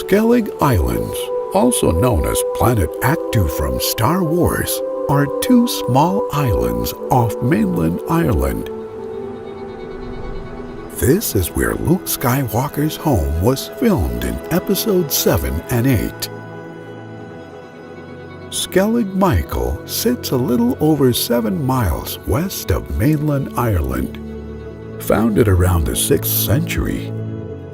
Skellig Islands, also known as Planet Actu from Star Wars, are two small islands off mainland Ireland. This is where Luke Skywalker's home was filmed in Episode 7 and 8. Skellig Michael sits a little over 7 miles west of mainland Ireland. Founded around the 6th century,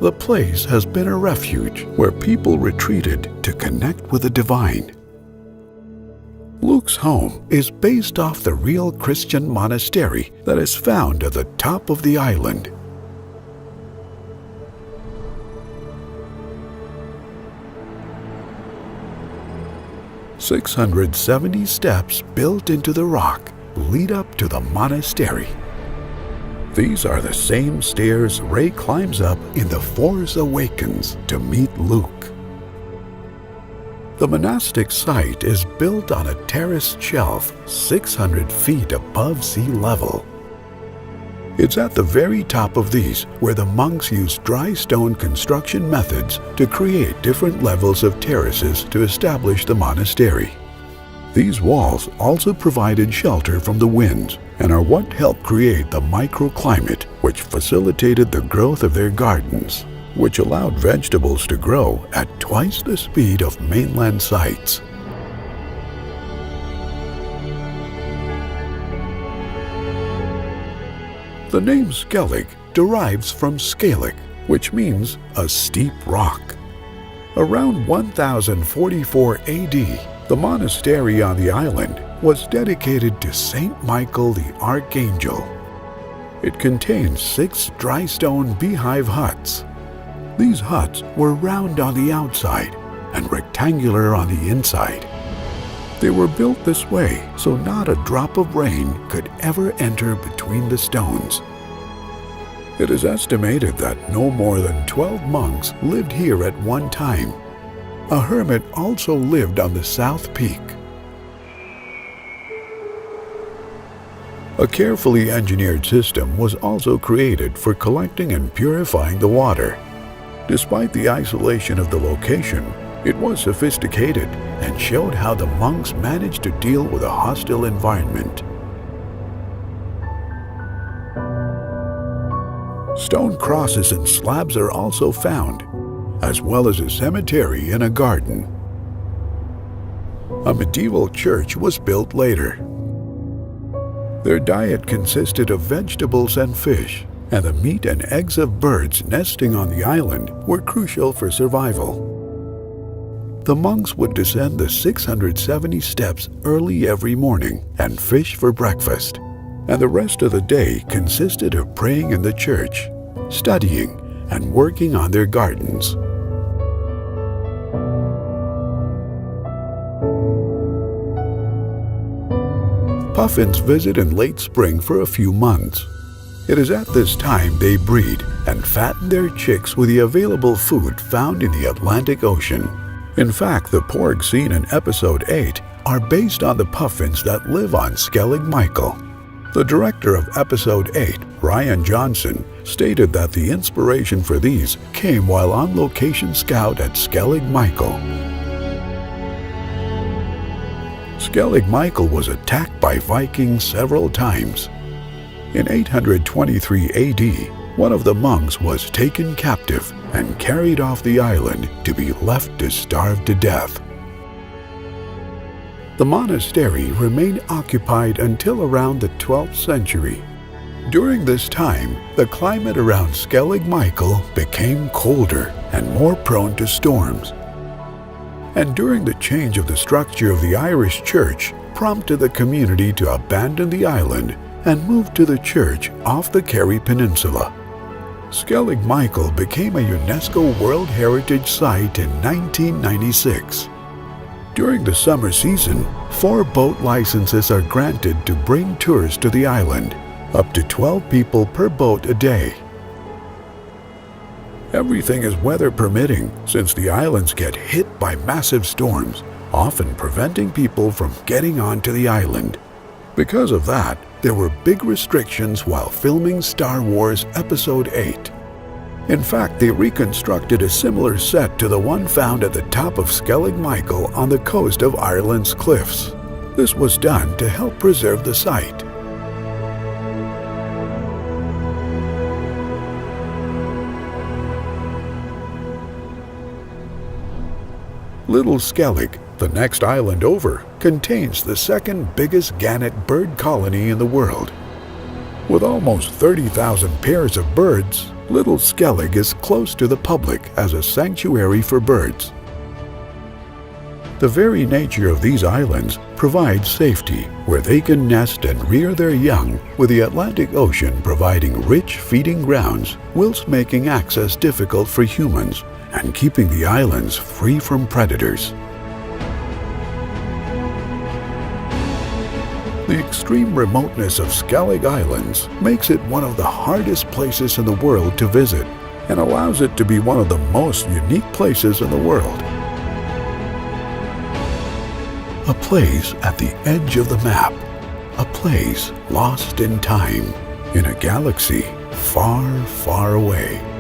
the place has been a refuge where people retreated to connect with the divine. Luke's home is based off the real Christian monastery that is found at the top of the island. "670 steps built into the rock lead up to the monastery. These are the same stairs Rey climbs up in The Force Awakens to meet Luke. The monastic site is built on a terraced shelf 600 feet above sea level. It's at the very top of these where the monks use dry stone construction methods to create different levels of terraces to establish the monastery. These walls also provided shelter from the winds and are what helped create the microclimate, which facilitated the growth of their gardens, which allowed vegetables to grow at twice the speed of mainland sites. The name Skellig derives from Scalig, which means a steep rock. Around 1044 AD, the monastery on the island was dedicated to Saint Michael the Archangel. It contains 6 dry stone beehive huts. These huts were round on the outside and rectangular on the inside. They were built this way so not a drop of rain could ever enter between the stones. It is estimated that no more than 12 monks lived here at one time. A hermit also lived on the south peak. A carefully engineered system was also created for collecting and purifying the water. Despite the isolation of the location, it was sophisticated and showed how the monks managed to deal with a hostile environment. Stone crosses and slabs are also found, as well as a cemetery and a garden. A medieval church was built later. Their diet consisted of vegetables and fish, and the meat and eggs of birds nesting on the island were crucial for survival. The monks would descend the 670 steps early every morning and fish for breakfast, and the rest of the day consisted of praying in the church, studying, and working on their gardens. Puffins visit in late spring for a few months. It is at this time they breed and fatten their chicks with the available food found in the Atlantic Ocean. In fact, the porgs seen in Episode 8 are based on the puffins that live on Skellig Michael. The director of Episode 8, Ryan Johnson, stated that the inspiration for these came while on location scout at Skellig Michael. Skellig Michael was attacked by Vikings several times. In 823 AD, one of the monks was taken captive and carried off the island to be left to starve to death. The monastery remained occupied until around the 12th century. During this time, the climate around Skellig Michael became colder and more prone to storms. And during the change of the structure of the Irish church prompted the community to abandon the island and move to the church off the Kerry Peninsula. Skellig Michael became a UNESCO World Heritage Site in 1996. During the summer season, 4 boat licenses are granted to bring tourists to the island, up to 12 people per boat a day. Everything is weather permitting since the islands get hit by massive storms, often preventing people from getting onto the island. Because of that, there were big restrictions while filming Star Wars Episode 8. In fact, they reconstructed a similar set to the one found at the top of Skellig Michael on the coast of Ireland's cliffs. This was done to help preserve the site. Little Skellig, the next island over, contains the second biggest gannet bird colony in the world. With almost 30,000 pairs of birds, Little Skellig is close to the public as a sanctuary for birds. The very nature of these islands provides safety where they can nest and rear their young, with the Atlantic Ocean providing rich feeding grounds whilst making access difficult for humans and keeping the islands free from predators. The extreme remoteness of Skellig Islands makes it one of the hardest places in the world to visit and allows it to be one of the most unique places in the world. A place at the edge of the map, a place lost in time, in a galaxy far, far away.